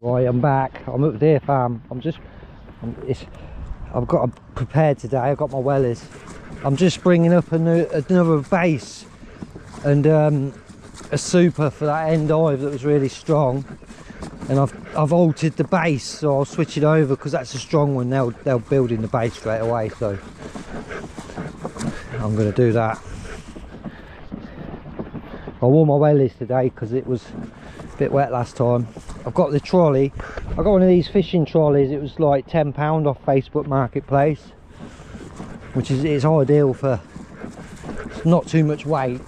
Right, I'm back. I'm at the deer farm. I've got prepared today. I've got my wellies. I'm just bringing up another base and a super for that end hive that was really strong. And I've altered the base, so I'll switch it over because that's a strong one. They'll build in the base straight away. So I'm going to do that. I wore my wellies today because it was a bit wet last time. I've got the trolley. I got one of these fishing trolleys. It was like £10 off Facebook Marketplace, which is ideal for not too much weight,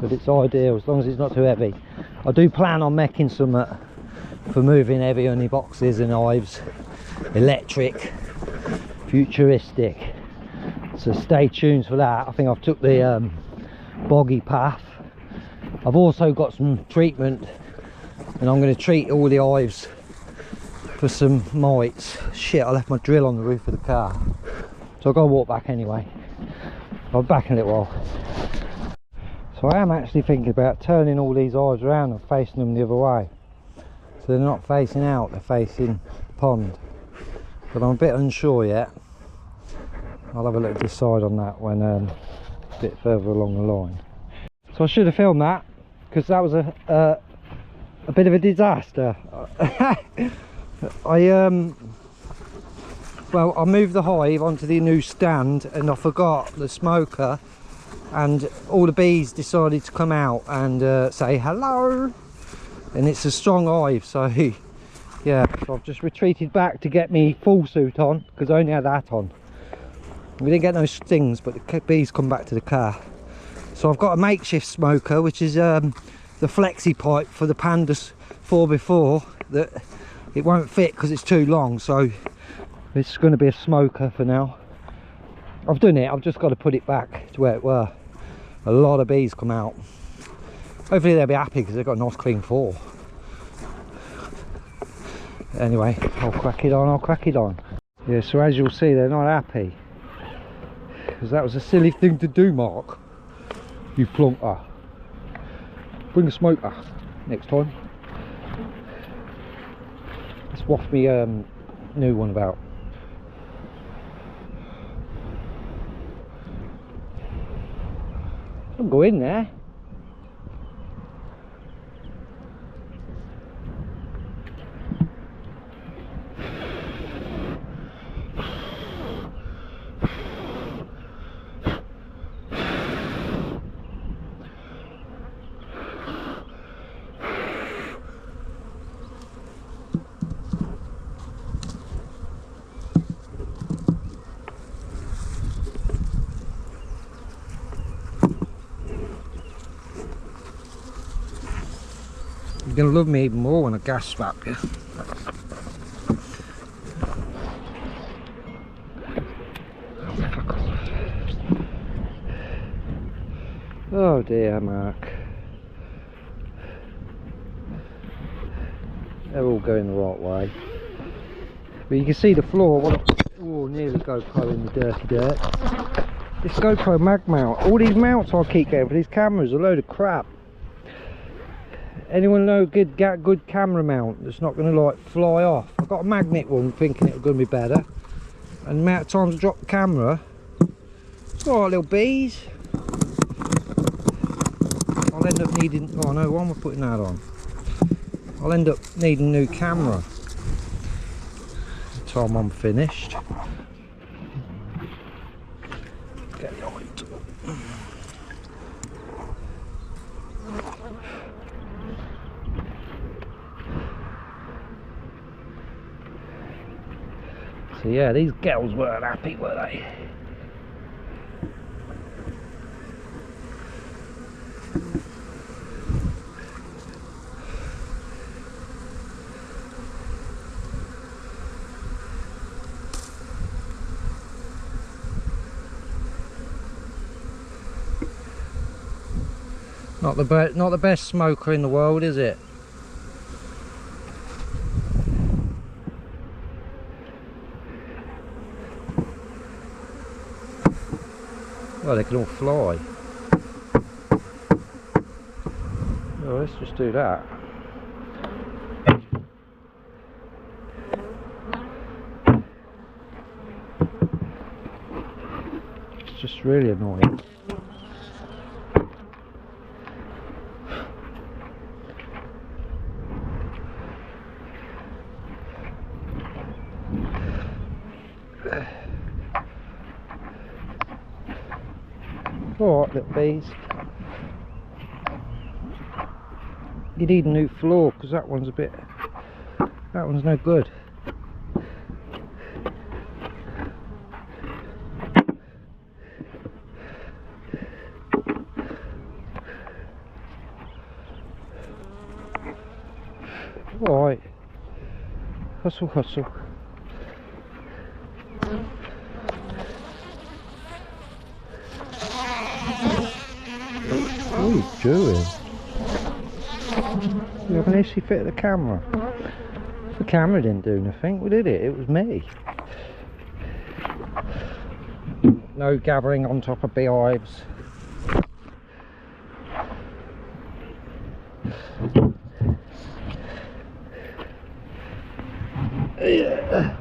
but it's ideal as long as it's not too heavy. I do plan on making some for moving heavy honey boxes and hives, electric, futuristic. So stay tuned for that. I think I've took the boggy path. I've also got some treatment, and I'm going to treat all the hives for some mites. Shit, I left my drill on the roof of the car, so I've got to walk back anyway. I'll be back in a little while. So I am actually thinking about turning all these hives around and facing them the other way, so they're not facing out, they're facing the pond. But I'm a bit unsure yet. I'll have a little decide on that when a bit further along the line. So I should have filmed that, because that was a bit of a disaster. Well, I moved the hive onto the new stand and I forgot the smoker, and all the bees decided to come out and say hello, and it's a strong hive, so yeah, so I've just retreated back to get me full suit on because I only had that on. We didn't get no stings, but the bees come back to the car. So I've got a makeshift smoker, which is the flexi pipe for the Pandas 4x4 that it won't fit because it's too long, so it's going to be a smoker for now. I've done it, I've just got to put it back to where it were. A lot of bees come out. Hopefully they'll be happy because they've got a nice clean floor. Anyway, I'll crack it on. Yeah, so as you'll see, they're not happy because that was a silly thing to do, Mark. You plonker. Bring a smoker next time. Let's waft me new one about. Don't go in there. You're gonna love me even more when I gas swap you. Oh dear, Mark. They're all going the right way. But you can see the floor. Oh, near the GoPro in the dirty dirt. This GoPro mag mount. All these mounts I keep getting for these cameras are a load of crap. Anyone know a good camera mount that's not going to like fly off? I've got a magnet one thinking it's going to be better, and the amount of times I drop the camera, it's alright little bees. I'll end up needing, oh no, why am I putting that on? I'll end up needing a new camera by the time I'm finished. Get the light. So yeah, these girls weren't happy, were they? Not the best smoker in the world, is it? Well, they can all fly. So let's just do that. It's just really annoying. Alright, little bees. You need a new floor because that one's no good. Alright, hustle, hustle. What are you doing? You have an issue fit the camera. The camera didn't do nothing, well, did it? It was me. No gathering on top of beehives. Yeah.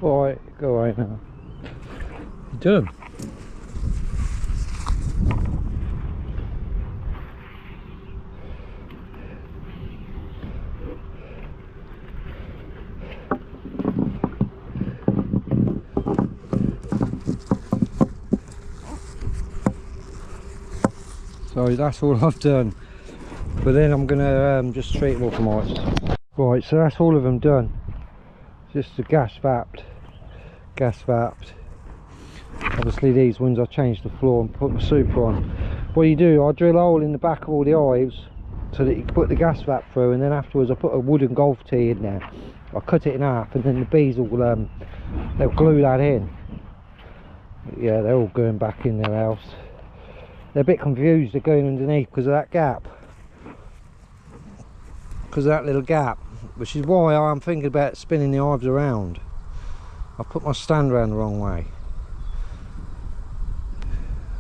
Alright, go away now. You done? So that's all I've done, but then I'm gonna just treat them all for mice. Right, so that's all of them done. Just the gas vapped. Obviously these ones I changed the floor and put my super on. What you do, I drill a hole in the back of all the hives so that you can put the gas vap through, and then afterwards I put a wooden golf tee in there. I cut it in half, and then the bees will they'll glue that in. Yeah, they're all going back in their house. They're a bit confused, they're going underneath because of that gap. Because of that little gap, which is why I'm thinking about spinning the hives around. I've put my stand around the wrong way,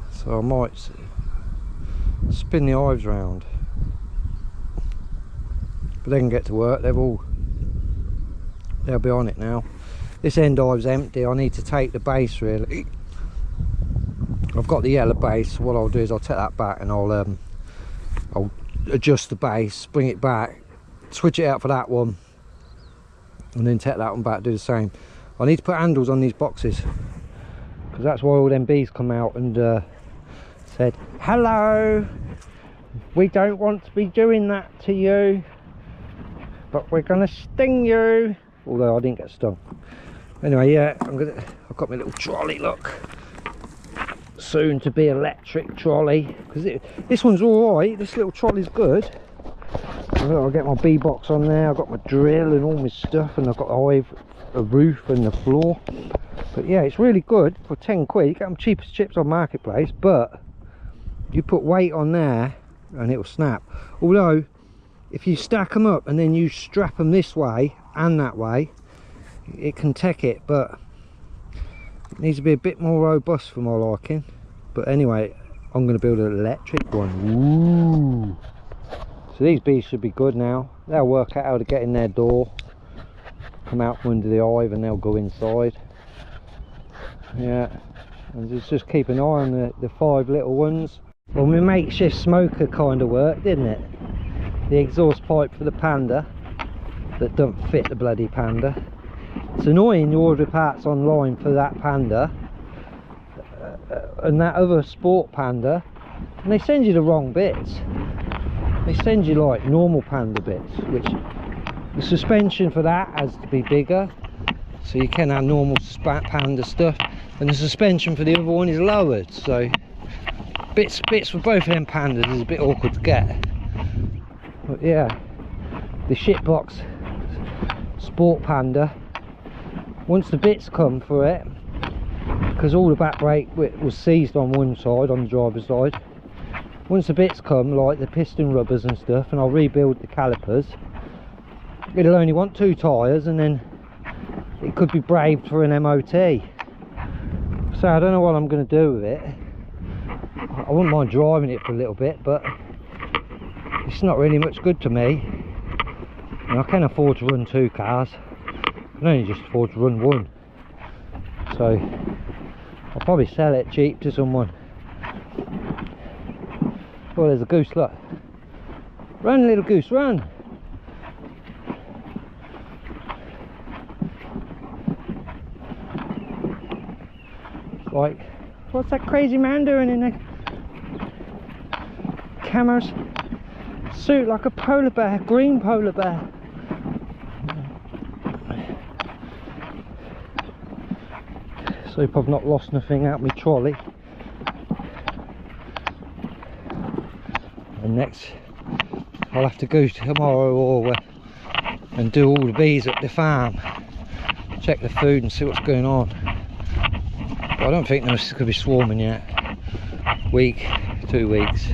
so I might spin the hives round. But they can get to work, they'll be on it now. This end hive's empty, I need to take the base really. I've got the yellow base, so what I'll do is I'll take that back and I'll adjust the base, bring it back, switch it out for that one, and then take that one back, do the same. I need to put handles on these boxes because that's why all them bees come out and said, hello, we don't want to be doing that to you, but we're gonna sting you. Although I didn't get stung. Anyway, yeah, I've got my little trolley, look. Soon to be electric trolley, because this one's all right. This little trolley's good. I'll get my bee box on there. I've got my drill and all my stuff, and I've got the hive, a roof and the floor. But yeah, it's really good for 10 quid. You get them cheap as chips on Marketplace, but you put weight on there and it'll snap. Although if you stack them up and then you strap them this way and that way, it can take it, but it needs to be a bit more robust for my liking. But anyway, I'm going to build an electric one. Ooh. So these bees should be good now. They'll work out how to get in their door, come out from under the hive, and they'll go inside. Yeah, and just keep an eye on the 5 little ones. Well, my makeshift smoker kind of worked, didn't it? The exhaust pipe for the panda that don't fit the bloody panda. It's annoying, you order parts online for that panda and that other sport panda, and they send you the wrong bits. They send you like normal panda bits, which the suspension for that has to be bigger, so you can have normal panda stuff, and the suspension for the other one is lowered, so bits for both of them pandas is a bit awkward to get. But yeah, the shitbox sport panda, once the bits come for it, because all the back brake was seized on one side, on the driver's side, once the bits come, like the piston rubbers and stuff, and I'll rebuild the calipers, it'll only want 2 tyres, and then it could be braved for an MOT. So I don't know what I'm going to do with it. I wouldn't mind driving it for a little bit, but it's not really much good to me. And I can afford to run 2 cars. I can only just afford to run 1. So I'll probably sell it cheap to someone. Oh, there's a goose, look. Run, little goose, run. Like, what's that crazy man doing in the camera's suit like a polar bear, green polar bear? So hope I've not lost nothing out of my trolley. And next I'll have to go tomorrow and do all the bees at the farm, check the food and see what's going on. But I don't think they're going to be swarming yet. Week, 2 weeks.